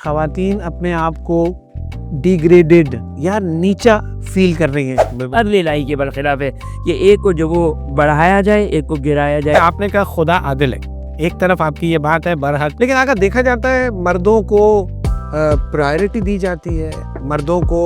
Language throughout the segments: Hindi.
ख़वातीन अपने आप को डिग्रेडेड या नीचा फील कर रही हैं। अदल इलाही के बरखिलाफ है कि एक को जो वो बढ़ाया जाए, एक को गिराया जाए। आपने कहा खुदा आदिल है, एक तरफ आपकी ये बात है बरहक, लेकिन अगर देखा जाता है मर्दों को प्रायोरिटी दी जाती है, मर्दों को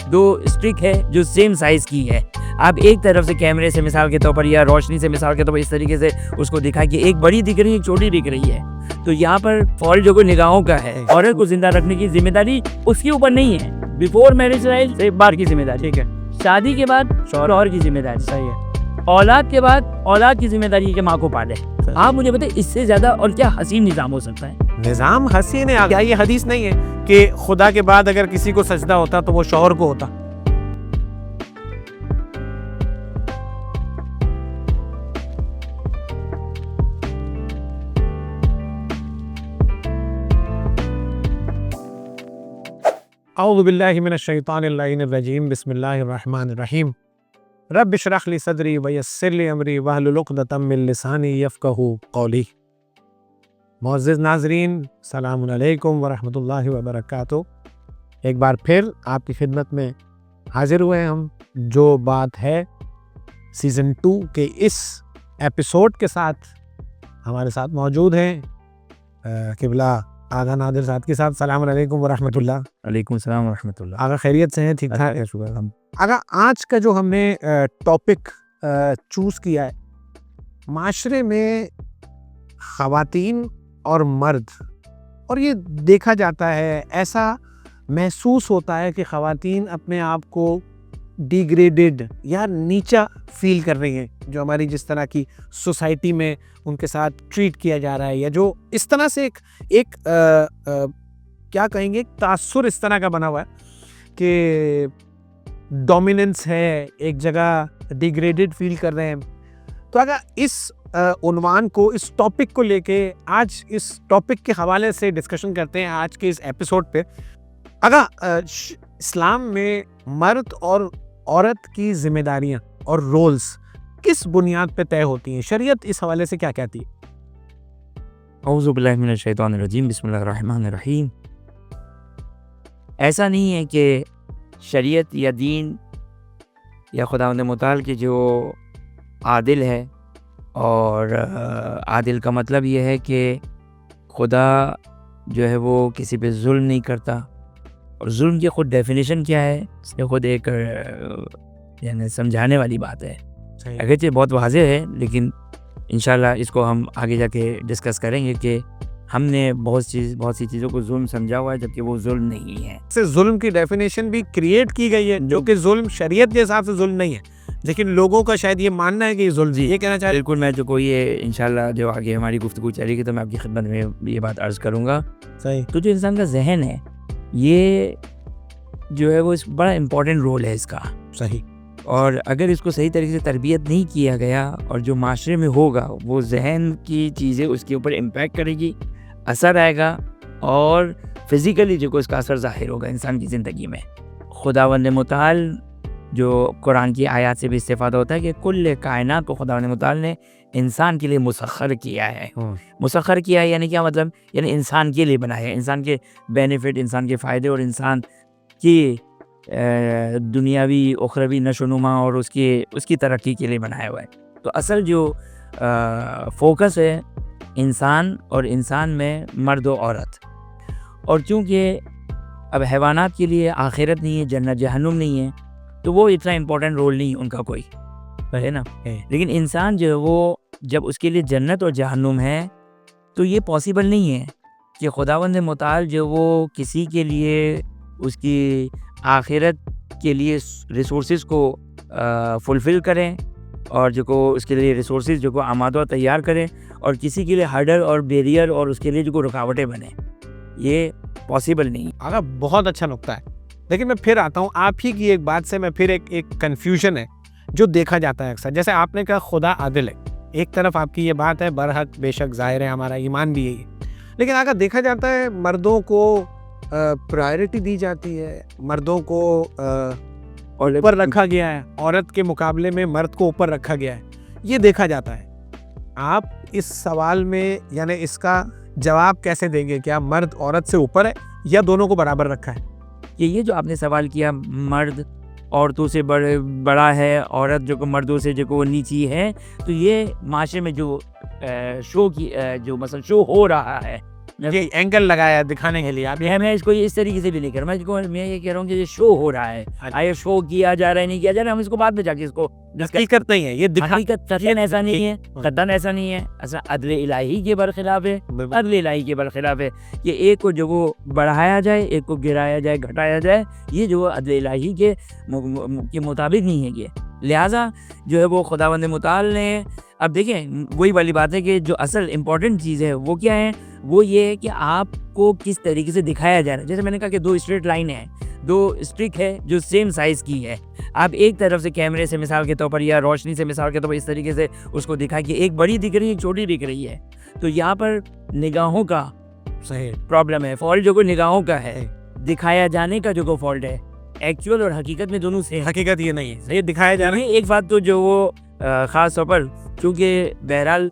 दो स्टिक है जो सेम साइज की है। आप एक तरफ से कैमरे से मिसाल के तौर पर या रोशनी से मिसाल के तौर पर इस तरीके से उसको दिखा कि एक बड़ी दिख रही है, एक छोटी दिख रही है, तो यहाँ पर फॉल्ट जो कोई निगाहों का है। औरत को जिंदा रखने की जिम्मेदारी उसके ऊपर नहीं है। बिफोर मैरिज लाइफ एक बार की जिम्मेदारी, ठीक है, शादी के बाद शौहर की जिम्मेदारी, सही है। औलाद के बाद औलाद की जिम्मेदारी है कि माँ को पाले। आप मुझे बताइए इससे ज्यादा और क्या हसीन निजाम हो सकता है? निजाम हसीन है। क्या ये हदीस नहीं है कि खुदा के बाद अगर किसी को सजदा होता तो वो शौहर को होता? औज़ु बिल्लाहि मिनश शैतानिर रजीम, बिस्मिल्लाहिर रहमानिर रहीम। रब्बि इश्रह ली सदरी व यस्सिर ली अमरी वहलुल उक़दतम मिन लिसानी यफ़क़हू क़ौली। मुअज़्ज़िज़ नाज़रीन, सलामुन अलैकुम व रहमतुल्लाहि व बरकातुहू। एक बार फिर आपकी खिदमत में हाजिर हुए हम, जो बात है सीज़न 2 के इस एपिसोड के साथ। हमारे साथ मौजूद हैं क़िबला आगा नादिर साहब के साथ। सलामुन अलैकुम व रहमतुल्लाह। अलैकुम सलाम व रहमतुल्लाह। आगा खैरियत से हैं? ठीक ठाक है, शुक्र हम। आगा आज का जो हमने टॉपिक चूज़ किया है, माशरे में ख़वातीन और मर्द, और ये देखा जाता है, ऐसा महसूस होता है कि ख़वातीन अपने आप को डिग्रेडेड या नीचा फील कर रही हैं, जो हमारी जिस तरह की सोसाइटी में उनके साथ ट्रीट किया जा रहा है, या जो इस तरह से एक क्या कहेंगे, एक तासुर इस तरह का बना हुआ है कि डोमिनेंस है, एक जगह डिग्रेडेड फील कर रहे हैं। तो अगर इस उन्वान को, इस टॉपिक को लेके आज इस टॉपिक के हवाले से डिस्कशन करते हैं आज के इस एपिसोड पे। अगर इस्लाम में मर्द और औरत की जिम्मेदारियां और रोल्स किस बुनियाद पे तय होती हैं, शरीयत इस हवाले से क्या कहती है? औज़ु बिल्लाहि मिनश शैतानिर रजीम, बिस्मिल्लाहिर रहमानिर रहीम। ऐसा नहीं है कि शरीयत या दीन या खुदावंद मुताल की जो आदिल है, और आदिल का मतलब ये है कि खुदा जो है वो किसी पे जुल्म नहीं करता। और जुल्म की ख़ुद डेफिनेशन क्या है, इसमें ख़ुद एक यानी समझाने वाली बात है। अगरचे बहुत वाज़ेह है, लेकिन इंशाल्लाह इसको हम आगे जाके डिस्कस करेंगे कि हमने बहुत सी चीज़ों को जुल्म समझा हुआ है, जबकि वो जुल्म नहीं है। से जुल्म की डेफिनेशन भी क्रिएट की गई है, जो कि जुल्म शरीयत के हिसाब से जुल्म नहीं है, लेकिन लोगों का शायद ये मानना है कि ये जुल्म जी, ये कहना चाह रहे। बिल्कुल, मैं जो कोई ये इंशाल्लाह जो आगे हमारी गुफ्तगू चलेगी तो मैं आपकी खिदमत में ये बात अर्ज़ करूँगा। सही। तो जो इंसान का जहन है, ये जो है वो इस बड़ा इम्पोर्टेंट रोल है इसका। सही। और अगर इसको सही तरीके से तरबियत नहीं किया गया, और जो माशरे में होगा वो जहन की चीज़ें उसके ऊपर इम्पैक्ट करेगी, असर आएगा, और फिज़िकली जो इसका असर ज़ाहिर होगा इंसान की ज़िंदगी में। खुदावंद मुताल जो कुरान की आयत से भी इस्तेफ़ादा होता है कि कुल्ल कायनात को खुदावंद मुताल ने इंसान के लिए मुसख्खर किया है। मुसख्खर किया है यानी क्या मतलब, यानी इंसान के लिए बनाया है, इंसान के बेनिफिट, इंसान के फ़ायदे और इंसान की दुनियावी उखरवी नशोनुमा और उसकी तरक्की के लिए बनाया हुआ है। तो असल जो फोकस है इंसान और इंसान में मर्द और औरत। और चूँकि अब हैवानात के लिए आखिरत नहीं है, जन्नत जहन्नुम नहीं है, तो वो इतना इम्पोर्टेंट रोल नहीं है उनका कोई, है ना। लेकिन इंसान जो है वो जब उसके लिए जन्नत और जहन्नुम है, तो ये पॉसिबल नहीं है कि खुदावंद मुताल जो वो किसी के लिए उसकी आखिरत के लिए रिसोर्सेज को फुलफ़िल करें, और जो को उसके लिए रिसोर्सेज जो को आमादा तैयार करें, और किसी के लिए हर्डल और बैरियर और उसके लिए जो को रुकावटें बने, ये पॉसिबल नहीं। अगर बहुत अच्छा नुक्ता है, लेकिन मैं फिर आता हूँ आप ही की एक बात से। मैं फिर एक कन्फ्यूजन है जो देखा जाता है अक्सर। जैसे आपने कहा खुदा आदिल है, एक तरफ आपकी ये बात है बरहक, बेशक ज़ाहिर है, हमारा ईमान भी यही है, लेकिन अगर देखा जाता है मर्दों को प्रायोरिटी दी जाती है, मर्दों को ऊपर रखा गया है, औरत के मुकाबले में मर्द को ऊपर रखा गया है, ये देखा जाता है। आप इस सवाल में यानी इसका जवाब कैसे देंगे? क्या मर्द औरत से ऊपर है या दोनों को बराबर रखा है? ये जो आपने सवाल किया, मर्द औरतों से बड़ा है, औरत जो को मर्दों से जो को नीची है, तो ये माशरे में जो शो की जो मसल शो हो रहा है, ये एंगल लगाया है दिखाने के लिए आप? मैं इसको इस तरीके से भी नहीं कर रहा, मैं ये कह रहा हूँ कि ये शो हो रहा है, आए शो किया जा रहा है नहीं किया जा रहा है, हम इसको बाद में जाके इसको हकीकत नहीं है, ये हकीकत कतन ऐसा नहीं है, कतन ऐसा नहीं है, ऐसा अदले इलाही के बरखिलाफ है, अदले इलाही के बरखिलाफ है। ये एक को जो वो बढ़ाया जाए, एक को गिराया जाए, घटाया जाए, ये जो अदले इलाही के मुताबिक नहीं है ये। लिहाजा जो है वो खुदावंद मुताल ने, अब देखें वही वाली बात है कि जो असल इम्पॉर्टेंट चीज़ है वो क्या है, वो ये है कि आपको किस तरीके से दिखाया जा रहा है। जैसे मैंने कहा कि 2 स्ट्रेट लाइन है, 2 स्टिक है जो सेम साइज़ की है, आप एक तरफ से कैमरे से मिसाल के तौर पर या रोशनी से मिसाल के तौर पर इस तरीके से उसको दिखा कि एक बड़ी दिख रही है, एक छोटी दिख रही है, तो यहाँ पर निगाहों का सही प्रॉब्लम है, फॉल्ट जो को निगाहों का है, दिखाया जाने का जो को फॉल्ट है। एक्चुअल और हकीकत में दोनों से हकीकत ये नहीं है, ये दिखाया जा रहा है। एक बात तो जो वो ख़ास तौर पर चूँकि बहरहाल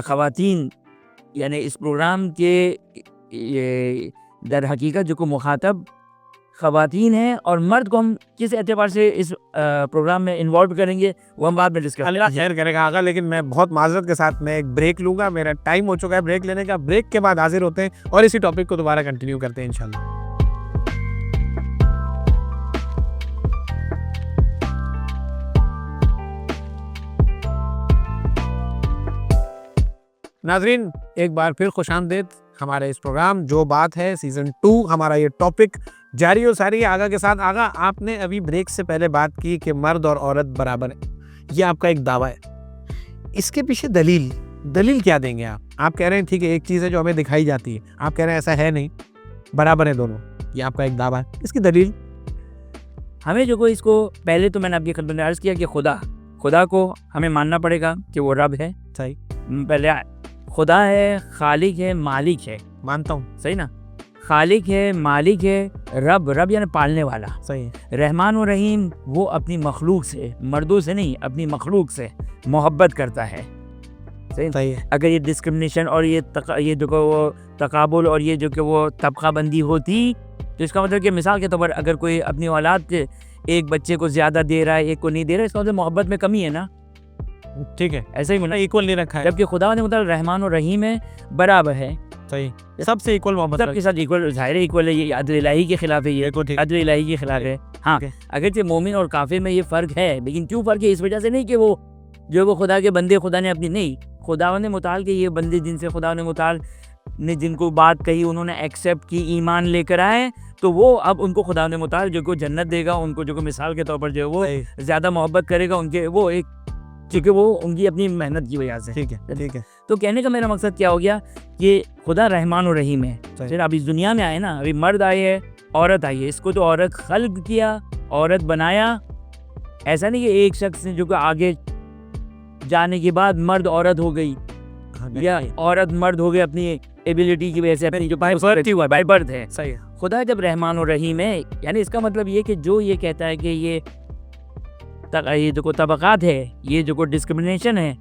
ख़वातीन यानी इस प्रोग्राम के ये दर हकीकत जो को मुखातब ख़वातीन हैं, और मर्द को हम किस एतबार से इस प्रोग्राम में इन्वॉल्व करेंगे वो हम बाद में डिस्कस अल्लाह खैर करेगा आगा, लेकिन मैं बहुत माजरत के साथ मैं एक ब्रेक लूँगा, मेरा टाइम हो चुका है ब्रेक लेने का। ब्रेक के बाद हाजिर होते हैं और इसी टॉपिक को दोबारा कंटिन्यू करते हैं इंशाल्लाह। नाजरीन एक बार फिर खुशामदीद हमारे इस प्रोग्राम जो बात है सीज़न 2, हमारा ये टॉपिक जारी और सारी है आगा के साथ। आगा, आपने अभी ब्रेक से पहले बात की कि मर्द और औरत बराबर है, ये आपका एक दावा है, इसके पीछे दलील क्या देंगे आप? आप कह रहे हैं ठीक है एक चीज़ है जो हमें दिखाई जाती है, आप कह रहे हैं ऐसा है नहीं, बराबर है दोनों, ये आपका एक दावा है, इसकी दलील? हमें जो को इसको पहले तो मैंने आपकी खिदमत में अर्ज़ किया कि खुदा को हमें मानना पड़ेगा कि वो रब है। सही, पहले खुदा है, खालिक है, मालिक है, मानता हूँ, सही ना, खालिक है, मालिक है, रब यानी पालने वाला, सही है। रहमान और रहीम, वो अपनी मखलूक से, मर्दों से नहीं, अपनी मखलूक से मोहब्बत करता है, सही है। अगर ये डिस्क्रिमिनेशन और ये जो को वो तकाबुल और ये जो कि वो तबका बंदी होती, तो इसका मतलब कि मिसाल के तौर पर अगर कोई अपनी औलाद के एक बच्चे को ज़्यादा दे रहा है, एक को नहीं दे रहा है, इसका मतलब मोहब्बत में कमी है ना, ठीक है, ऐसा ही मिला, इक्वल नहीं रखा है, जबकि खुदा ने मतलब रहमान और रहीम है, बराबर है, सही, सबसे इक्वल मोहब्बत, सबके साथ इक्वल, ज़ाहिर इक्वल है, ये अदल इलाही के खिलाफ है, ये अदल इलाही के खिलाफ है। हाँ, अगरचे मोमिन और काफिर में ये फ़र्क है, लेकिन क्यों फ़र्क है? इस वजह से नहीं कि वो जो वो खुदा के बंदे, खुदा ने अपनी नहीं, खुदा ने मुताल के ये बंदे जिनसे खुदा ने मुताल ने जिनको बात कही उन्होंने एक्सेप्ट की, ईमान लेकर आए, तो वो अब उनको खुदा ने मुताल जो को जन्नत देगा, उनको जो को मिसाल के तौर पर जो वो ज़्यादा मोहब्बत करेगा उनके, वो एक क्योंकि वो उनकी अपनी मेहनत की वजह से। ठीक है। तो कहने का मेरा मकसद क्या हो गया कि खुदा रहमान और रहीम है। फिर अब इस दुनिया में आए ना, अभी मर्द आए है, औरत आई है, इसको तो औरत खल्क किया, औरत बनाया, ऐसा नहीं कि एक शख्स ने जो कि आगे जाने के बाद मर्द औरत हो गई या औरत मर्द हो गए अपनी एबिलिटी की वजह से, अपनी जो बाय बर्थ है। सही है। खुदा जब रहमान और रहीम है, यानी इसका मतलब ये कि जो ये कहता है कि ये जो को तबकात है, ये जो को डिस्क्रिमिनेशन है,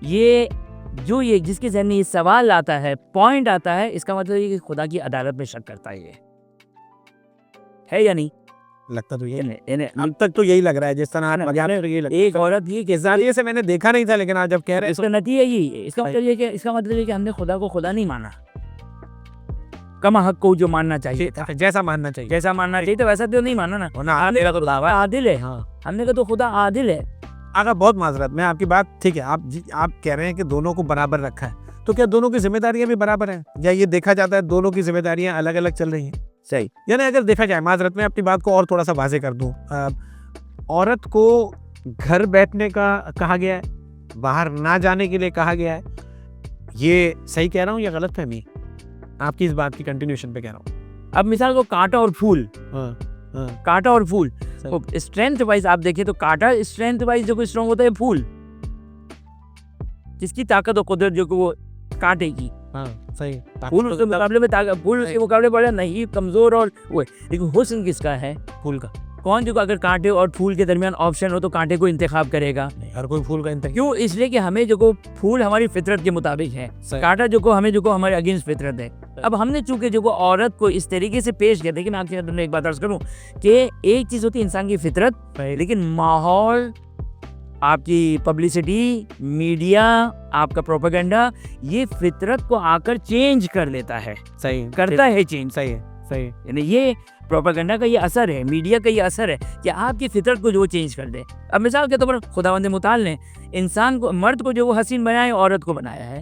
ये जो ये जिसके जहन में ये सवाल आता है, पॉइंट आता है, इसका मतलब ये कि खुदा की अदालत में शक करता है या नहीं? लगता तो ये अब तक तो यही लग रहा है जिस तरह एक औरत ही के जरिए से मैंने देखा नहीं था, लेकिन आज जब कह रहे हैं इसका नतीजा यही है। इसका मतलब ये कि हमने खुदा को खुदा नहीं माना, कमा हक को जो मानना चाहिए था, जैसा मानना चाहिए तो वैसा तो नहीं माना ना। तो आदिल है, हाँ, हमने कहा तो खुदा आदिल है। आगा बहुत माजरत, मैं आपकी बात ठीक है, आप कह रहे हैं कि दोनों को बराबर रखा है, तो क्या दोनों की जिम्मेदारियां भी बराबर हैं, या ये देखा जाता है दोनों की जिम्मेदारियां अलग अलग चल रही हैं? सही, यानी अगर देखा जाए, माजरत में अपनी बात को और थोड़ा सा वाजे कर दूं, औरत को घर बैठने का कहा गया है, बाहर ना जाने के लिए कहा गया है, ये सही कह रहा हूँ या गलत फहमी? आपकी इस बात की कंटिन्यूशन पे कह रहा हूँ। अब मिसाल को कांटा और फूल, कांटा और फूल, तो स्ट्रेंथ वाइज आप देखें तो कांटा स्ट्रेंथ वाइज जो स्ट्रॉन्ग होता है, फूल जिसकी ताकत और कुदरत जो वो कांटे की, सही, फूल उसके मुकाबले में ताकत, फूल उसके मुकाबले बड़ा नहीं कमजोर और वो है, लेकिन हुस्न किसका है? फूल का। कौन जो अगर कांटे और फूल के दरमियान ऑप्शन हो तो कांटे को इंतखाब करेगा? हर कोई फूल का इंतजार। क्यों? इसलिए कि हमें जो को फूल हमारी फितरत के मुताबिक है, कांटा जो को हमें जो को हमारे अगेंस्ट फितरत है। अब हमने चूंकि जो को औरत को इस तरीके से पेश किया, देखिए मैं आपके साथ एक बात अर्ज करूं कि एक चीज होती है इंसान की फितरत, लेकिन माहौल, आपकी पब्लिसिटी, मीडिया, आपका प्रोपेगेंडा, ये फितरत को आकर चेंज कर लेता है। सही करता है चेंज। सही है, सही। यानी ये प्रोपेगेंडा का ये असर है, मीडिया का ये असर है कि आपकी फितरत को जो वो चेंज कर दे। अब मिसाल के तौर पर खुदावंद मुताल ने इंसान को, मर्द को जो वो हसीन बनाया है, औरत को बनाया है।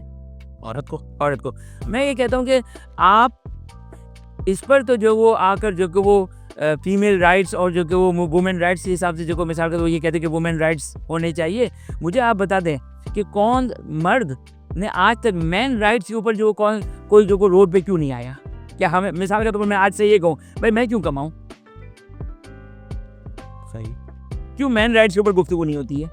औरत को मैं ये कहता हूँ कि आप इस पर तो जो वो आकर जो कि वो फीमेल राइट्स और जो कि वो वुमेन राइट्स के हिसाब से जो को मिसाल के तो ये कहते हैं कि वुमेन राइट्स होने चाहिए। मुझे आप बता दें कि कौन मर्द ने आज तक मैन राइट्स के ऊपर जो कोई जो को रोड पे क्यों नहीं आया? क्या हमें मिसाल के तौर पर मैं आज से ये कहूँ भाई मैं क्यों कमाऊँ, सही, क्यों मैन राइट्स के ऊपर गुफ्तगू नहीं होती है?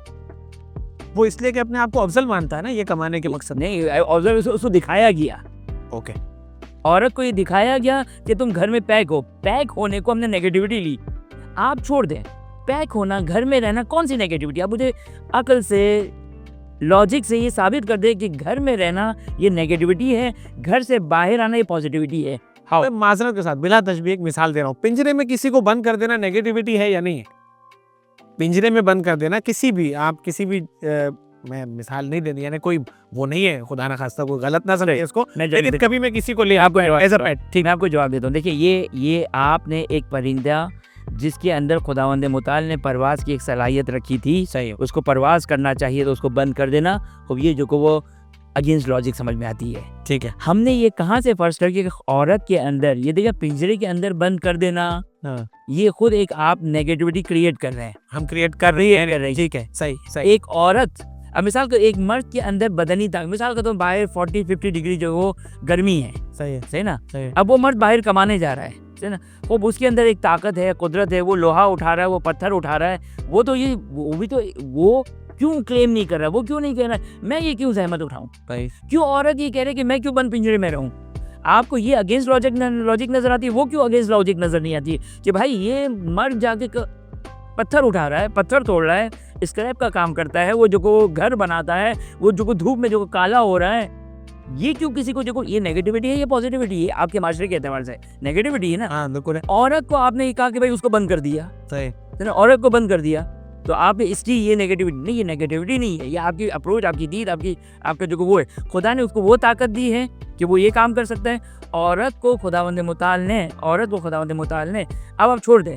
वो इसलिए कि अपने आप को अफजल मानता है ना, ये कमाने के मकसद। नहीं, ऑब्जर्व उसको दिखाया गया। ओके, औरत को ये दिखाया गया कि तुम घर में पैक हो। पैक होने को हमने नेगेटिविटी ली। आप छोड़ दें, पैक होना, घर में रहना, कौन सी नेगेटिविटी? आप मुझे अकल से, लॉजिक से ये साबित कर दे कि घर में रहना ये नेगेटिविटी है, घर से बाहर आना ये पॉजिटिविटी है। मैं माजरत के साथ बिला तशबीह एक मिसाल दे रहा हूँ। पिंजरे में किसी को बंद कर देना नेगेटिविटी है या नहीं है? पिंजरे में बंद कर देना किसी भी, आप किसी भी मैं मिसाल नहीं देनी, यानी कोई वो नहीं है, खुदा ना खास्ता कोई गलत ना समझे इसको, लेकिन कभी मैं किसी को ले आपको एज अ पेट, ठीक, मैं आपको जवाब देता हूँ। देखिए ये आपने एक परिंदा जिसके अंदर खुदावंद मुताल ने परवाज़ की एक सलाहियत रखी थी, सही है, उसको परवाज़ करना चाहिए तो उसको बंद कर देना, और ये जो को वो अगेंस्ट लॉजिक समझ में आती है। ठीक है। हमने ये कहाँ से फर्ज कर कि औरत के अंदर ये देखिए पिंजरे के अंदर बंद कर देना, ये खुद एक आप नेगेटिविटी क्रिएट कर रहे हैं। हम क्रिएट कर रही है। ठीक है, सही सही। एक औरत, अब मिसाल को एक मर्द के अंदर बदनी ताकत, मिसाल का तो बाहर 40-50 डिग्री जो वो गर्मी है, सही है, सही ना, सही है। अब वो मर्द बाहर कमाने जा रहा है, सही ना, वो उसके अंदर एक ताकत है, कुदरत है, वो लोहा उठा रहा है, वो पत्थर उठा रहा है, वो तो ये वो भी तो वो क्यों क्लेम नहीं कर रहा, वो क्यों नहीं कह रहा मैं ये क्यों जहमत उठाऊं? क्यों औरत ये कह रहे कि मैं क्यों बंद पिंजरे में रहूं? आपको ये अगेंस्ट लॉजिक नजर आती है, वो क्यों अगेंस्ट लॉजिक नजर नहीं आती है कि भाई ये मर्द जाके पत्थर उठा रहा है, पत्थर तोड़ रहा है, स्क्रैप का काम करता है, वो जो को घर बनाता है, वो जो को धूप में जो काला हो रहा है, ये क्यों किसी को जो को ये नेगेटिविटी है, ये पॉजिटिविटी है? आपके माशरे के एतबार से नेगेटिविटी है ना। हाँ बिल्कुल। औरत को आपने ये कहा कि भाई उसको बंद कर दिया, सही, औरत को बंद कर दिया, तो आप इसकी ये नेगेटिविटी नहीं, ये नेगेटिविटी नहीं है, ये आपकी अप्रोच, आपकी दीद, आपका जो वो है, खुदा ने उसको वो ताकत दी है कि वो ये काम कर सकता है। औरत को खुदावंद मुताल ने अब आप छोड़ दें,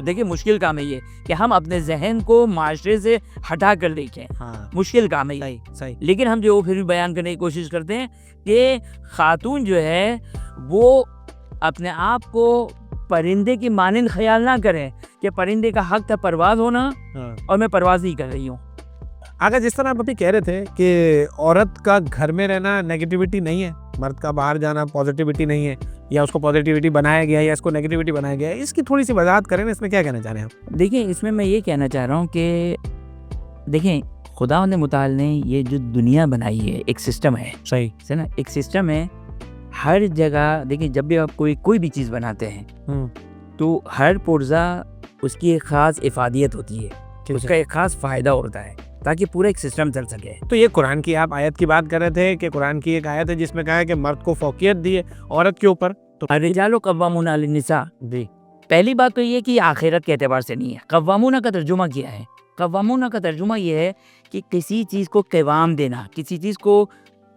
देखिए मुश्किल काम है ये कि हम अपने जहन को माशरे से हटा कर देखें। हाँ, मुश्किल काम है ये, सही। लेकिन हम जो फिर भी बयान करने की कोशिश करते हैं कि खातून जो है वो अपने आप को परिंदे की मानिंद ख्याल ना करें कि परिंदे का हक था परवाज होना, और मैं परवाज नहीं कर रही हूँ। अगर जिस तरह आप अभी कह रहे थे कि औरत का घर में रहना नेगेटिविटी नहीं है, मर्द का बाहर जाना पॉजिटिविटी नहीं है, या उसको पॉजिटिविटी बनाया गया है या इसको नेगेटिविटी बनाया गया है, इसकी थोड़ी सी वजाहत करें ना, इसमें क्या कहना चाह रहे हैं आप? देखिए इसमें मैं ये कहना चाह रहा हूँ कि देखिए खुदावंद मुताल ने ये जो दुनिया बनाई है एक सिस्टम है, सही है ना, एक सिस्टम है। हर जगह देखिए जब भी आप कोई भी चीज़ बनाते हैं तो हर पुर्जा उसकी एक ख़ास इफादियत होती है, उसका एक ख़ास फ़ायदा होता है ताकि पूरा एक सिस्टम चल सके। तो ये कुरान की आप आयत की बात कर रहे थे कि कुरान की एक आयत है जिसमें कहा है कि मर्द को फौकियत दी है औरत के ऊपर, तो अर्रिजालु कव्वामूना अलन-निसा। जी, पहली बात तो ये कि आखिरत के एतबार से नहीं है। कव्वामूना का तर्जुमा किया है, कव्वामूना का तर्जुमा ये है कि किसी चीज़ को क़िवाम देना, किसी चीज़ को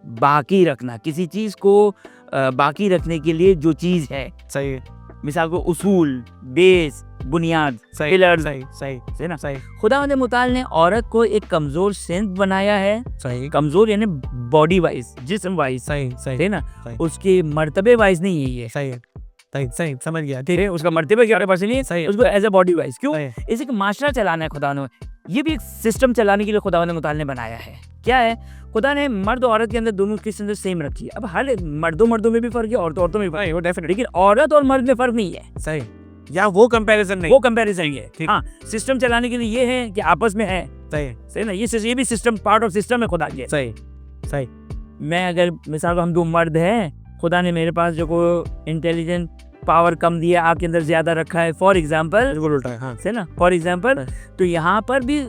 बाकी रखना, किसी चीज़ को बाकी रखने के लिए जो चीज़ है, सही है, मिसाल को उसूल, बेस, बुनियाद, पिलर, सही ना, सही। खुदावंद मुताल ने औरत को एक कमज़ोर सेंस बनाया है, सही, कमज़ोर यानी बॉडी वाइज, जिस्म वाइज, सही है ना, सही। उसके मर्तबे वाइज नहीं है ये, सही है, सही समझ गया, ठीक है, उसका मर्तबे के हमारे पास नहीं है, सही, उसको एज ए बॉडी वाइज। क्यों? सही। इसे एक माशरा चलाना है खुदा ने, ये भी एक सिस्टम चलाने के लिए खुदावंद मुताल ने बनाया है। क्या है? खुदा ने मर्द और औरत के अंदर दोनों के अंदर सेम रखी है। अब हर मर्दों में भी फर्क है, औरतों में भी फर्क है, वो डेफिनेटली, लेकिन औरत और मर्द में फर्क नहीं है। सही, या वो कंपैरिजन नहीं, वो कंपैरिजन है। ठीक। हाँ, सिस्टम चलाने के लिए ये है कि आपस में है, सही ना, ये भी सिस्टम, पार्ट ऑफ सिस्टम है खुदा के। सही। मैं अगर मिसाल को हम दो मर्द हैं, खुदा ने मेरे पास जो को इंटेलिजेंट पावर कम दिया, आपके अंदर ज्यादा रखा है, फॉर एग्जाम्पल, बिल्कुल उल्टा है, हाँ है ना, फॉर एग्जाम्पल। तो यहाँ पर भी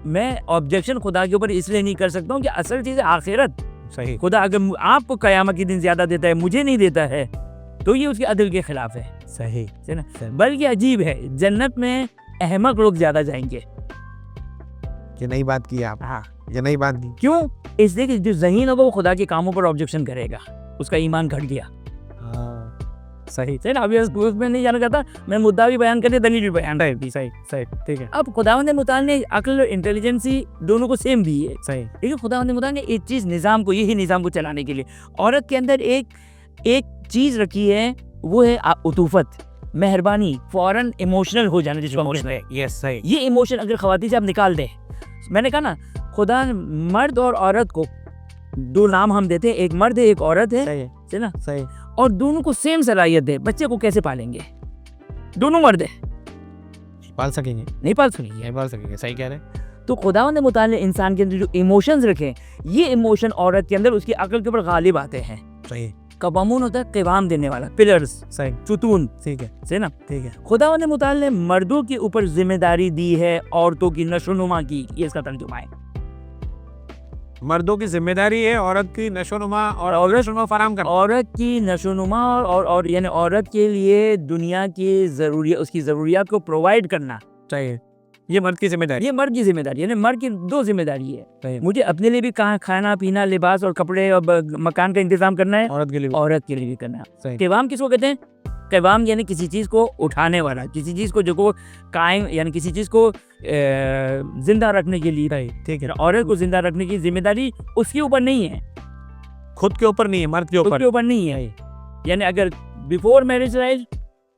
मैं ऑब्जेक्शन खुदा के ऊपर इसलिए नहीं कर सकता हूँ कि असल चीज है आखिरत। सही, खुदा अगर आपको कयामत के दिन ज्यादा देता है, मुझे नहीं देता है, तो ये उसके अदल के खिलाफ है, सही, है ना। बल्कि अजीब है, जन्नत में अहमक लोग ज्यादा जाएंगे। ये नई बात की आप, हाँ, ये नई बात की। क्यों? इसलिए कि जो ज़हीन होगा वो खुदा के कामों पर ऑब्जेक्शन करेगा, उसका ईमान घट गया। सही, सही ना। अभी उसमें नहीं जाना चाहता, मैं मुद्दा भी बयान कर दिया, दलील भी बयान कर दी। सही, सही, ठीक है, अब खुदावंद मुताल ने अक्ल और इंटेलिजेंसी दोनों को सेम दी है, सही, लेकिन खुदावंद मुताल ने एक चीज़ निज़ाम को, यही निज़ाम को चलाने के लिए औरत के अंदर एक चीज़ रखी है, वो है उतूफत, मेहरबानी, फौरन इमोशनल हो जाना, जिसको इमोशन है। यस, सही, ये इमोशन अगर ख़वातीन से आप निकाल दें, मैंने कहा ना, खुदा मर्द और औरत को दो नाम हम देते हैं, एक मर्द है एक औरत है, सही, है ना, सही, और दोनों को सेम सलाहियत दे, बच्चे को कैसे पालेंगे? दोनों मर्द है, पाल सकेंगे, नहीं पाल सकेंगे। नहीं पाल सकेंगे, सही कह रहे हैं। तो खुदावंद मुताल ने इंसान के अंदर जो इमोशंस रखे, ये इमोशन औरत के अंदर उसकी अकल के ऊपर गालिब आते हैं। सही, कवामून होता है क़िवाम देने वाला, पिलर्स, सही, सुतून, ठीक है, है ना। ठीक है, खुदावंद मुताल ने मर्दों के ऊपर जिम्मेदारी दी है औरतों की नशोनुमा की, ये इसका तर्जुमा है। मर्दों की जिम्मेदारी है औरत की नशोनुमा और नशोनुमा फराम करना। औरत की नशोनुमा और यानी औरत के लिए दुनिया की जरूरियात, उसकी ज़रूरियात को प्रोवाइड करना चाहिए, ये मर्द की जिम्मेदारी, ये मर्द की जिम्मेदारी, यानी मर्द की दो जिम्मेदारी है। सही, मुझे अपने लिए भी कहाँ खाना पीना, लिबास और कपड़े और मकान का इंतजाम करना है, औरत के लिए भी, औरत के लिए भी करना है। सही, क़िवाम किसको कहते हैं? क़िवाम यानी किसी चीज़ को उठाने वाला, किसी चीज़ को जो को कायम, यानी किसी चीज़ को जिंदा रखने के लिए। सही, ठीक है, औरत को जिंदा रखने की जिम्मेदारी उसके ऊपर नहीं है, खुद के ऊपर नहीं है, मर्द के उसके ऊपर, ऊपर नहीं है। यानी अगर बिफोर मैरिज लाइफ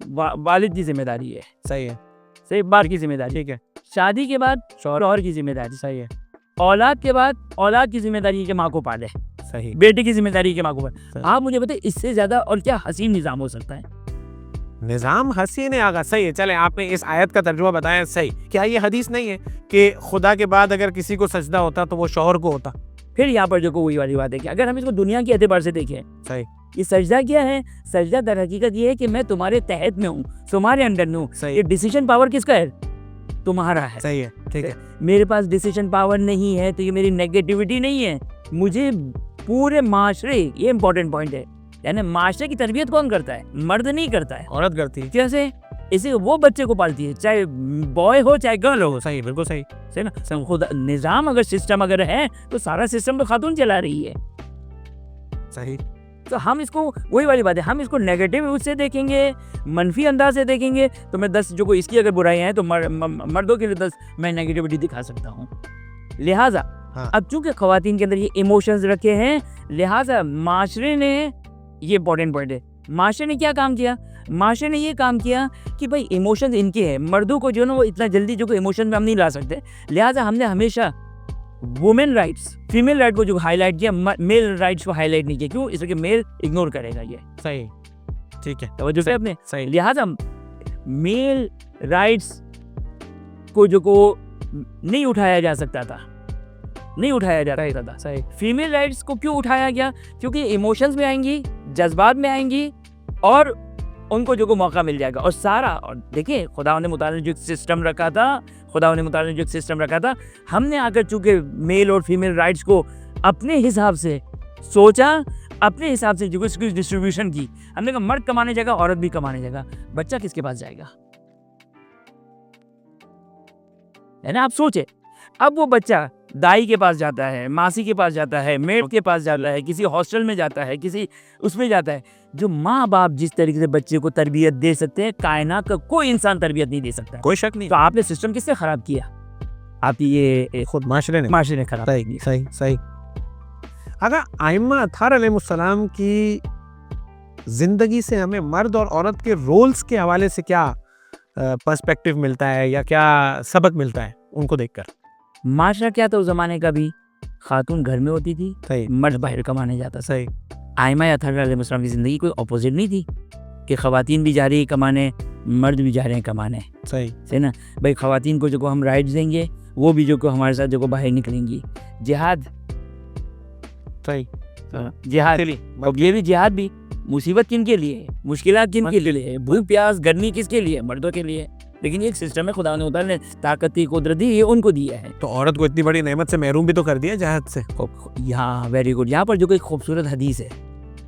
वालिद की जिम्मेदारी है, सही है, सही, बाप की जिम्मेदारी। ठीक है, शादी के बाद शौहर की जिम्मेदारी, सही है, औलाद के बाद औलाद की जिम्मेदारी है कि माँ को पाले, सही, बेटे की जिम्मेदारी है कि माँ को पाले। सही। आप मुझे बताइए इससे ज्यादा और क्या हसीन निज़ाम हो सकता है? निज़ाम हसीन है आगा, सही है। चले, आपने इस आयत का तर्जुमा बताया, सही। क्या ये हदीस नहीं है कि खुदा के बाद अगर किसी को सजदा होता तो वो शौहर को होता? फिर यहाँ पर जो वही वाली बात है कि अगर हम इसको दुनिया के एतबार से देखें, सही, ये सजदा क्या है? सजदा दर हकीकत ये है कि मैं तुम्हारे तहत में हूँ, तुम्हारे अंडर में हूँ। सही, ये डिसीजन पावर किसका है? तुम्हारा है। सही है, ठीक है, मेरे पास डिसीजन पावर नहीं है तो ये मेरी नेगेटिविटी नहीं है, मुझे पूरे माशरे, ये इंपॉर्टेंट पॉइंट है, यानी माशरे की तरबियत कौन करता है? मर्द नहीं करता है, औरत करती है, कैसे? इसे वो बच्चे को पालती है, चाहे बॉय हो चाहे गर्ल हो, सही, बिल्कुल सही, सही ना। खुदा निज़ाम अगर सिस्टम अगर है तो सारा सिस्टम तो खातून चला रही है। सही, तो हम इसको, वही वाली बात है, हम इसको नेगेटिव उससे देखेंगे, मनफी अंदाज से देखेंगे तो मैं 10 जो कोई इसकी अगर बुराइयां हैं तो मर्दों के लिए 10 मैं नेगेटिविटी दिखा सकता हूँ। लिहाजा हाँ। अब चूंकि ख़वातीन के अंदर ये इमोशंस रखे हैं, लिहाजा माशरे ने, ये इंपॉर्टेंट पॉइंट है, माशरे ने क्या काम किया? माशरे ने ये काम किया कि भाई इमोशंस इनके हैं, मर्दों को जो ना वो इतना जल्दी जो इमोशन में हम नहीं ला सकते, लिहाजा हमने हमेशा वुमेन राइट्स, फीमेल राइट को जो हाईलाइट किया, मेल राइट्स को हाईलाइट नहीं किया। क्यों? इसलिए मेल इग्नोर करेगा ये, सही, ठीक है, तवज्जो से अपने, सही, लिहाजा मेल राइट्स को जो को नहीं उठाया जा सकता था, नहीं उठाया जा सकता था। सही, फीमेल राइट्स को क्यों उठाया गया? क्योंकि इमोशंस में आएंगी, जज्बात में आएंगी और उनको जो को मौका मिल जाएगा। और सारा, और देखिए खुदावंद मुताल ने जो सिस्टम रखा था, खुदावंद मुताल ने जो सिस्टम रखा था, हमने आकर चूंकि मेल और फीमेल राइट्स को अपने हिसाब से सोचा, अपने हिसाब से जो इसकी डिस्ट्रीब्यूशन की, हमने कहा मर्द कमाने जाएगा, औरत भी कमाने जाएगा, बच्चा किसके पास जाएगा? है ना, आप सोचे, अब वो बच्चा दाई के पास जाता है, मासी के पास जाता है, मेड के पास जाता है, किसी हॉस्टल में जाता है, किसी उसमें जाता है। जो माँ बाप जिस तरीके से बच्चे को तरबियत दे सकते हैं, कायनात का कोई इंसान तरबियत नहीं दे सकता। कोई शक नहीं। तो आपने सिस्टम किससे खराब किया? आप ये खुद माशरे ने खराब सही, किया। सही, सही। अगर आइम्मा अत्हार अलैहिस्सलाम की जिंदगी से हमें मर्द और औरत के रोल्स के हवाले से क्या पर्सपेक्टिव मिलता है या क्या सबक मिलता है उनको देखकर? माशरा क्या था उस जमाने का भी? खातून घर में होती थी, सही, मर्द बाहर कमाने जाता था। सही, आइमा अत्हार अलैहिस्सलाम की जिंदगी कोई अपोजिट नहीं थी कि खवातीन भी जा रही है कमाने, मर्द भी जा रहे हैं कमाने, सही, है ना। भाई खवातीन को जो को हम राइट्स देंगे, वो भी जो को हमारे साथ जो को बाहर निकलेंगी। जिहाद, सही, जिहाद, अब ये भी जिहाद भी मुसीबत किन के लिए है, मुश्किलात किन के लिए है, भूख प्यास गर्मी किसके लिए, मर्दों के लिए। लेकिन ये एक सिस्टम है, खुदा ने ताकत कुदरत दी, ये उनको दिया है। तो औरत को इतनी बड़ी नेमत से महरूम भी तो कर दिया जहद से। यहाँ वेरी गुड, यहाँ पर जो कोई खूबसूरत हदीस है,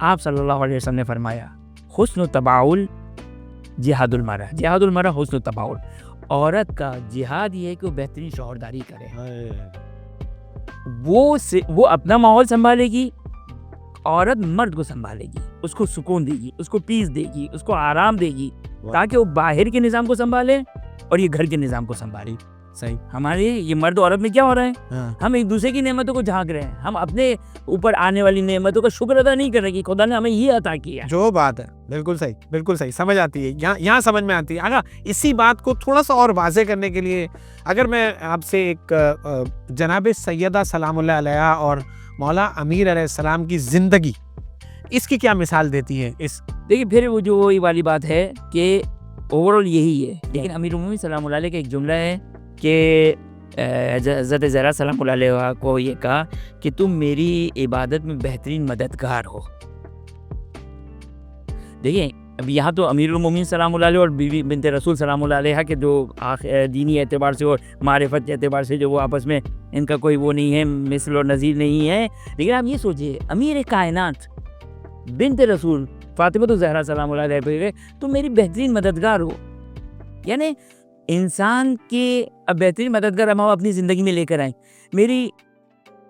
आप सल्लल्लाहु अलैहि वसल्लम ने फरमाया हुस्न तबाउल जिहादुल मरा, जिहादुल मरा हुस्न तबाउल। औरत का जिहाद ये है कि वो बेहतरीन शौहरदारी करे, वो अपना माहौल संभालेगी, औरत मर्द को संभालेगी, उसको सुकून देगी, उसको पीस देगी, उसको आराम देगी, ताकि वो बाहर के निज़ाम को संभाले और ये घर के निज़ाम को संभाले। सही। हमारे ये मर्द औरत में क्या हो रहा है, हाँ। हम एक दूसरे की नेमतों को झांक रहे हैं, हम अपने ऊपर आने वाली नेमतों का शुक्र अदा नहीं कर रहे कि खुदा ने हमें ये अता किया। जो बात है बिल्कुल सही समझ आती है, यहाँ समझ में आती है। अगर इसी बात को थोड़ा सा और वाज़े करने के लिए अगर मैं आपसे एक जनाब सैयदा सलामुल्लाह अलैहा और मौला अमीर अलैहिस्सलाम की ज़िंदगी, इसकी क्या मिसाल देती है? इस देखिए फिर वो जो वही वाली बात है कि ओवरऑल यही है, लेकिन अमीरुल मोमिनीन सलामुल्लाह अलैह का एक जुमला है कि हज़रत ज़हरा सलामुल्लाह अलैहा को ये कहा कि तुम मेरी इबादत में बेहतरीन मददगार हो। देखिए अब यहाँ तो अमीरुल मोमिनीन सलामुल्लाह अलैह और बीवी बिनते रसूल सलामुल्लाह अलैहा के जो दीनी एतबार से और मारिफत के एतबार से जो वो आपस में इनका कोई वो नहीं है, मिसल और नज़ीर नहीं है। लेकिन आप ये सोचिए, अमीर कायनात बिनते रसूल फातिमा तो ज़हरा सलामुल्लाह अलैहा तुम मेरी बेहतरीन मददगार हो, यानी इंसान के अब बेहतरीन मददगार हम अपनी ज़िंदगी में लेकर आए। मेरी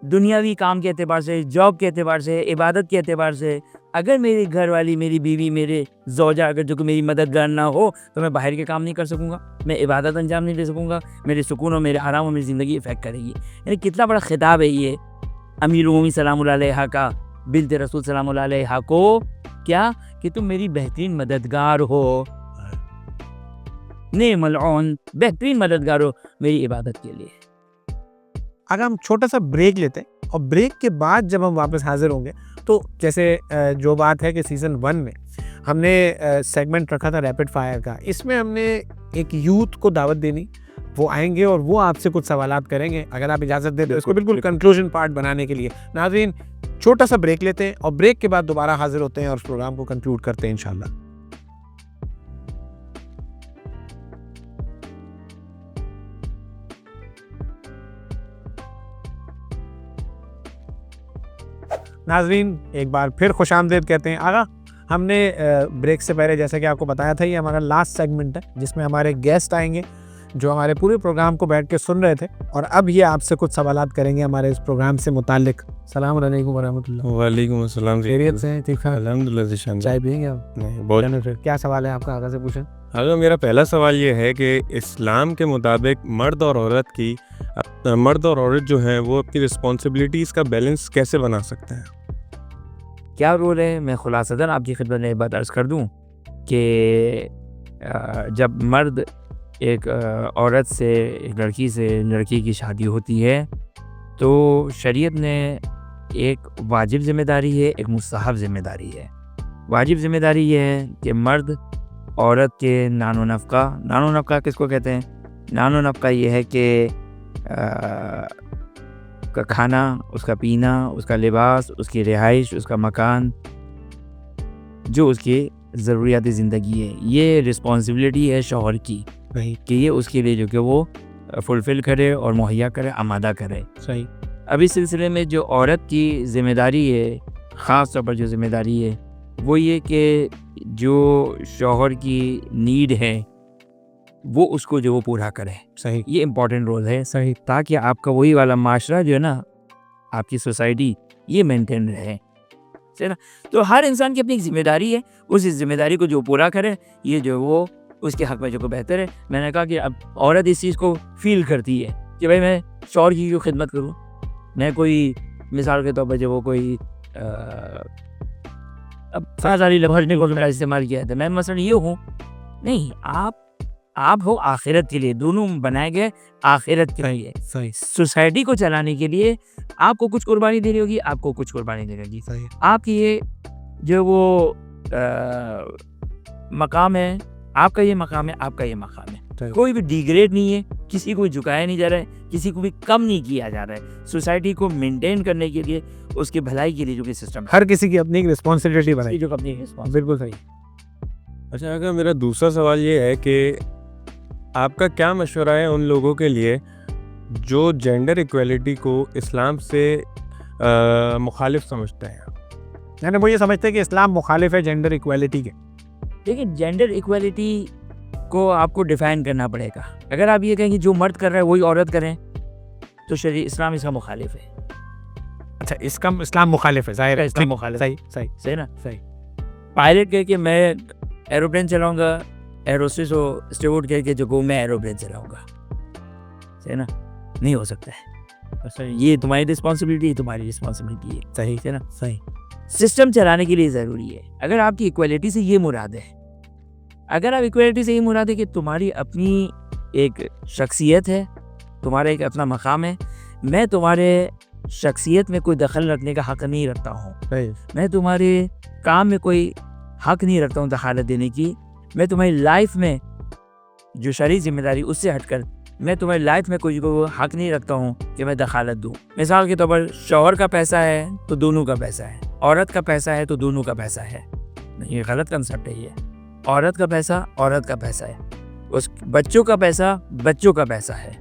दुनियावी काम के एतबार से, जॉब के एतबार से, इबादत के एतबार से, अगर मेरी घरवाली, मेरी बीवी, मेरे ज़ौजा अगर जो कि मेरी मददगार ना हो तो मैं बाहर के काम नहीं कर सकूँगा, मैं इबादत अंजाम नहीं दे सकूँगा, मेरे सुकून और मेरे आराम और मेरी ज़िंदगी इफ़ेक्ट करेगी। यानी कितना बड़ा खिताब है ये अमीरुल मोमिनीन सलामुल्लाह अलैहा का बिनते रसूल सलामुल्लाह अलैहा को, क्या कि तुम मेरी बेहतरीन मददगार हो, नेमल औन, बेहतरीन मददगार हो मेरी इबादत के लिए। अगर हम छोटा सा ब्रेक लेते हैं और ब्रेक के बाद जब हम वापस हाजिर होंगे तो जैसे जो बात है कि सीज़न 1 में हमने सेगमेंट रखा था रैपिड फायर का, इसमें हमने एक यूथ को दावत देनी, वो आएंगे और वो आपसे कुछ सवालात करेंगे। अगर आप इजाज़त दें तो इसको बिल्कुल कंक्लूजन पार्ट बनाने के लिए नाज़रीन छोटा सा ब्रेक लेते हैं और ब्रेक के बाद दोबारा हाजिर होते हैं और उस प्रोग्राम को कंक्लूड करते हैं इंशाल्लाह। नाज़रीन एक बार फिर खुशामदीद कहते हैं। आगा हमने ब्रेक से पहले जैसा कि आपको बताया था, ये हमारा लास्ट सेगमेंट है जिसमें हमारे गेस्ट आएंगे जो हमारे पूरे प्रोग्राम को बैठ के सुन रहे थे और अब ये आपसे कुछ सवालात करेंगे हमारे इस प्रोग्राम से मुताल्लिक। सलाम अलैकुम वरहमतुल्लाह। वालेकुम अस्सलाम। खैरियत से हैं? ठीक ठाक अल्हम्दुलिल्लाह ज़िशान। चाय पिएंगे आप? नहीं, बहुत। फिर क्या सवाल है आपका, आगे से पूछें। अगर मेरा पहला सवाल ये है कि इस्लाम के मुताबिक मर्द और औरत जो हैं वो अपनी रिस्पॉन्सिबिलिटीज़ का बैलेंस कैसे बना सकते हैं? क्या रोल है, मैं खुलासतन आपकी खिदमत में बात अर्ज़ कर दूं कि जब मर्द एक औरत से, एक लड़की से, लड़की की शादी होती है तो शरीयत ने एक वाजिब ज़िम्मेदारी है, एक मुस्तहब ज़िम्मेदारी है। वाजिब ज़िम्मेदारी ये है कि मर्द औरत के नानो नफ़का किसको कहते हैं? नानो नफ़का ये है कि का खाना, उसका पीना, उसका लिबास, उसकी रिहाइश, उसका मकान, जो उसकी ज़रूरियात ज़िंदगी है, ये रिस्पॉन्सिबिलिटी है शौहर की कि ये उसके लिए जो कि वो फुलफ़िल करे और मुहैया करे, आमादा करे। सही। अब इस सिलसिले में जो औरत की ज़िम्मेदारी है, ख़ास तौर पर जो ज़िम्मेदारी है वो ये कि जो शौहर की नीड है वो उसको जो वो पूरा करे। सही। ये इम्पॉर्टेंट रोल है। सही। ताकि आपका वही वाला माशरा जो है ना, आपकी सोसाइटी, ये मेंटेन रहे, है ना। तो हर इंसान की अपनी एक जिम्मेदारी है, उस जिम्मेदारी को जो पूरा करे, ये जो वो उसके हक़ में जो को बेहतर है। मैंने कहा कि अब औरत इस चीज़ को फील करती है कि भाई मैं शौहर की क्यों खिदमत करूँ, मैं कोई मिसाल के तौर पर जो वो कोई अब सारी लफज़ को मेरा इस्तेमाल किया था, मैं मसलन ये हूँ नहीं, आप हो आखिरत के लिए, दोनों बनाए गए आखिरत के लिए। सही। सोसाइटी को चलाने के लिए आपको कुछ कुर्बानी देनी होगी, आपको कुछ कुर्बानी देनी होगी। सही। आपकी ये जो वो मकाम है, आपका ये मकाम है, आपका ये मकाम है, कोई भी डिग्रेड नहीं है, किसी को झुकाया नहीं जा रहा है, किसी को भी कम नहीं किया जा रहा है। सोसाइटी को मेंटेन करने के लिए, उसकी भलाई के लिए जो कि सिस्टम हर किसी की अपनी एक रिस्पॉन्सिबिलिटी बनाई। जो अपनी responsibility- बिल्कुल सही। अच्छा, अगर मेरा दूसरा सवाल ये है कि आपका क्या मशवरा है उन लोगों के लिए जो जेंडर इक्वलिटी को इस्लाम से मुखालिफ समझते हैं? यानी वो ये समझते हैं कि इस्लाम मुखालिफ है जेंडर इक्वालिटी के। देखिए, जेंडर इक्वालिटी को आपको डिफाइन करना पड़ेगा। अगर आप ये कहें कि जो मर्द कर रहा है वही औरत करें, तो शरीय इस्लाम इसका मुखालिफ है। अच्छा, इसका इस्लाम मुखालिफ है, जाहिर है। इस्लाम मुखालिफ है। सही सही सही ना? सही। पायलट कह के मैं एरोप्लेन चलाऊंगा, एरोस्टेस हो स्टीवर्ड कह के जो मैं एरोप्लेन चलाऊंगा, सही ना? नहीं हो सकता है। अच्छा, ये तुम्हारी रिस्पॉन्सिबिलिटी है, तुम्हारी रिस्पॉन्सिबिलिटी है, सही है ना? सही। सिस्टम चलाने के लिए ज़रूरी है। अगर आपकी इक्वालिटी से ये मुराद है, अगर आप इक्वालिटी से ये मुराद है कि तुम्हारी अपनी एक शख्सियत है, तुम्हारा एक अपना मकाम है, मैं तुम्हारे शख्सियत में कोई दखल रखने का हक़ नहीं रखता हूँ, सही। मैं तुम्हारे काम में कोई हक़ नहीं रखता हूँ दखालत देने की, मैं तुम्हारी लाइफ में जो शरई जिम्मेदारी उससे हटकर मैं तुम्हारी लाइफ में कोई हक़ नहीं रखता हूँ कि मैं दखालत दूँ। मिसाल के तौर पर शौहर का पैसा है तो दोनों का पैसा है, औरत का पैसा है तो दोनों का पैसा है। ये गलत कंसेप्ट है। ये औरत का पैसा औरत का पैसा है, उस बच्चों का पैसा बच्चों का पैसा है,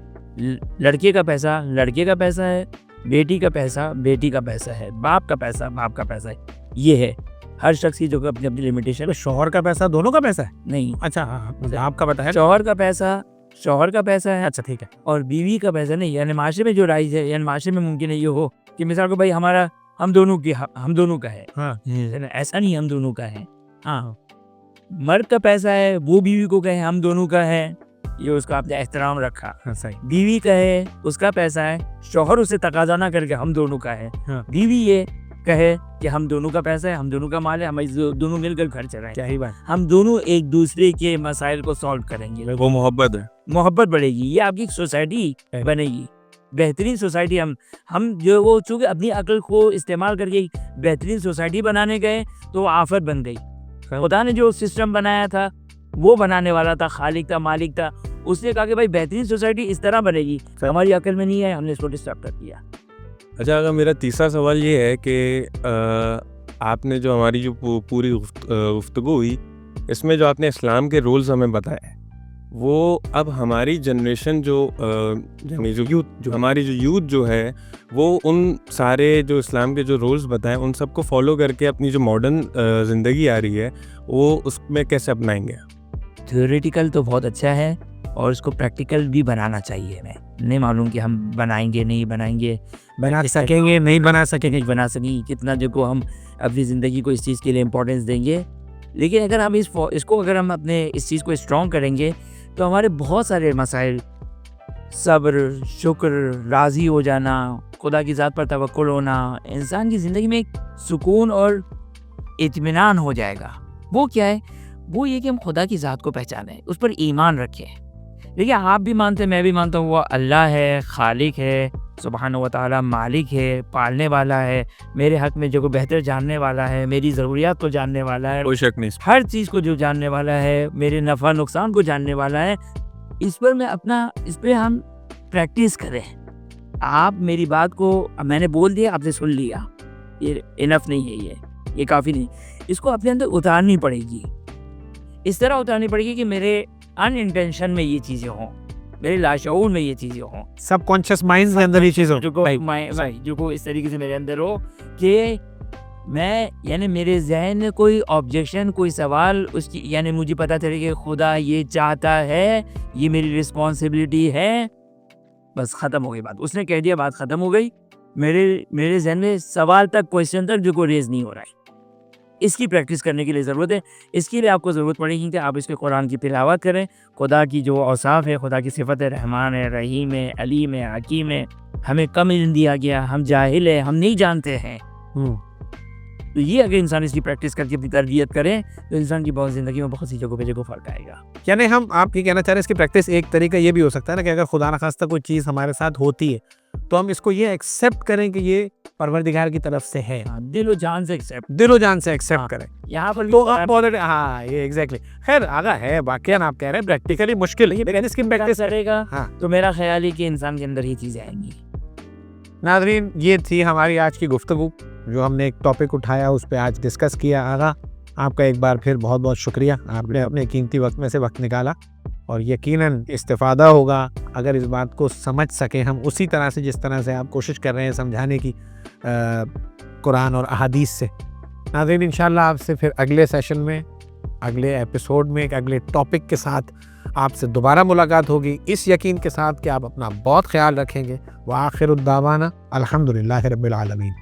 लड़के का पैसा लड़के का पैसा है, बेटी का पैसा बेटी का पैसा है, बाप का पैसा बाप का पैसा है। ये है हर शख्स की जो अपनी अपनी लिमिटेशन। तो शौहर का पैसा दोनों का पैसा है? नहीं, अच्छा हाँ, आपका बताया। शौहर का पैसा शौहर का पैसा है, अच्छा ठीक है। और बीवी का पैसा नहीं। यानी माशरे में जो राइज है, यानी माशरे में मुमकिन है ये हो कि मिसाल को भाई हमारा हम दोनों का है, हाँ ऐसा नहीं हम दोनों का है। हाँ, मर्द का पैसा है वो बीवी को कहे हम दोनों का है, ये उसका आपने एहतराम रखा। हाँ सही। बीवी का है उसका पैसा है, शौहर उसे तकाजा ना करके हम दोनों का है। हाँ। बीवी ये कहे कि हम दोनों का पैसा है, हम दोनों का माल है, हम दोनों मिलकर घर चलाएं, क्या ही बात। हम दोनों एक दूसरे के मसाइल को सॉल्व करेंगे, वो मोहब्बत है। मोहब्बत बढ़ेगी, ये आपकी सोसाइटी बनेगी, बेहतरीन सोसाइटी। हम जो वो चूँकि अपनी अक्ल को इस्तेमाल करके बेहतरीन सोसाइटी बनाने गए तो वो आफत बन गई। खुदा ने जो सिस्टम बनाया था वो बनाने वाला था, खालिक था, मालिक था, उसने कहा कि भाई बेहतरीन सोसाइटी इस तरह बनेगी, हमारी अक्ल में नहीं है, हमने इसको डिस्टर्ब कर दिया। अच्छा, अगर मेरा तीसरा सवाल ये है कि आपने जो हमारी जो पूरी गुफ्तगू हुई इसमें जो आपने इस्लाम के रोल्स हमें बताए, वो अब हमारी जनरेशन हमारी जो यूथ जो है वो उन सारे जो इस्लाम के जो रोल्स बताएं उन सबको फॉलो करके अपनी जो मॉडर्न ज़िंदगी आ रही है वो उसमें कैसे अपनाएंगे? थ्योरेटिकल तो बहुत अच्छा है और इसको प्रैक्टिकल भी बनाना चाहिए। मैं नहीं मालूम कि हम बनाएंगे नहीं बनाएंगे, बना सकेंगे नहीं बना सकेंगे, बना सकेंगे कितना जो को हम अपनी ज़िंदगी को इस चीज़ के लिए इम्पोर्टेंस देंगे। लेकिन अगर हम इसको अगर हम अपने इस चीज़ को स्ट्रॉन्ग करेंगे तो हमारे बहुत सारे मसाइल, सब्र, शुक्र, राज़ी हो जाना, खुदा की ज़ात पर तवक्कुल होना, इंसान की ज़िंदगी में एक सुकून और इत्मीनान हो जाएगा। वो क्या है? वो ये कि हम खुदा की ज़ात को पहचानें, उस पर ईमान रखें। देखिए, आप भी मानते हैं, मैं भी मानता हूँ, वो अल्लाह है, खालिक है, सुब्हान व तआला, मालिक है, पालने वाला है, मेरे हक़ में जो को बेहतर जानने वाला है, मेरी ज़रूरियात को जानने वाला है, कोई शक नहीं। हर चीज़ को जो जानने वाला है, मेरे नफ़ा नुकसान को जानने वाला है। इस पर हम प्रैक्टिस करें। आप मेरी बात को मैंने बोल दिया, आपने सुन लिया, ये इनफ नहीं है, ये काफ़ी नहीं। इसको अपने अंदर उतारनी पड़ेगी, इस तरह उतारनी पड़ेगी कि मेरे अनइंटेंशन में ये चीज़ें हों, मेरे लाशऊर में ये चीज़ें हों, सबकॉन्शियस माइंड के अंदर ये चीज़ हो, जो को इस तरीके से मेरे अंदर हो कि मैं, यानी मेरे जहन में कोई ऑब्जेक्शन, कोई सवाल उसकी, यानी मुझे पता चले कि खुदा ये चाहता है, ये मेरी रिस्पॉन्सिबिलिटी है, बस ख़त्म हो गई बात। उसने कह दिया, बात ख़त्म हो गई। मेरे जहन में सवाल तक, क्वेश्चन तक जो को रेज़ नहीं हो रहा है। इसकी प्रैक्टिस करने के लिए ज़रूरत है। इसके लिए आपको ज़रूरत पड़ेगी कि आप इसके कुरान की तिलावत करें, खुदा की जो औसाफ़ है, खुदा की सिफ़त है, रहमान है, रहीम है, अलीम है, हकीम है। हमें कम इल्म दिया गया, हम जाहिल है, हम नहीं जानते हैं। तो ये अगर इंसान इसकी प्रैक्टिस करके अपनी तरबियत करे तो इंसान की बहुत ज़िंदगी में बहुत सी जगहों पे फ़र्क आएगा। यानी हम आप ये कहना चाह रहे हैं इसकी प्रैक्टिस एक तरीका ये भी हो सकता है ना कि अगर खुदा न खास्ता कोई चीज़ हमारे साथ होती है तो हम इसको ये एक्सेप्ट करें कि ये परवरदिगार की तरफ से है, हाँ, दिलो जान से एक्सेप्ट। दिलो जान से एक्सेप्ट हाँ। करें। यहाँ पर तो आप ऑलरेडी हाँ ये एग्जैक्टली खैर आगा है वाकया आप कह रहे हैं प्रैक्टिकली मुश्किल है, लेकिन इसकी प्रैक्टिस करेगा हाँ। तो मेरा ख्याल है कि इंसान के अंदर ही चीज़ें आएंगी। नाज़रीन ये थी हमारी आज की गुफ्तगू, जो हमने एक टॉपिक उठाया उस पर आज डिस्कस किया। आगा आपका एक बार फिर बहुत बहुत शुक्रिया, आपने अपने कीमती वक्त में से वक्त निकाला और यकीनन इस्तिफ़ादा होगा अगर इस बात को समझ सकें हम उसी तरह से जिस तरह से आप कोशिश कर रहे हैं समझाने की कुरान और अहादीस से। नाज़रीन इंशाल्लाह आपसे फिर अगले सेशन में, अगले एपिसोड में, एक अगले टॉपिक के साथ आपसे दोबारा मुलाकात होगी, इस यकीन के साथ कि आप अपना बहुत ख्याल रखेंगे। व आखिरुद्दावाना अल्हम्दुलिल्लाहि रब्बिल आलमीन।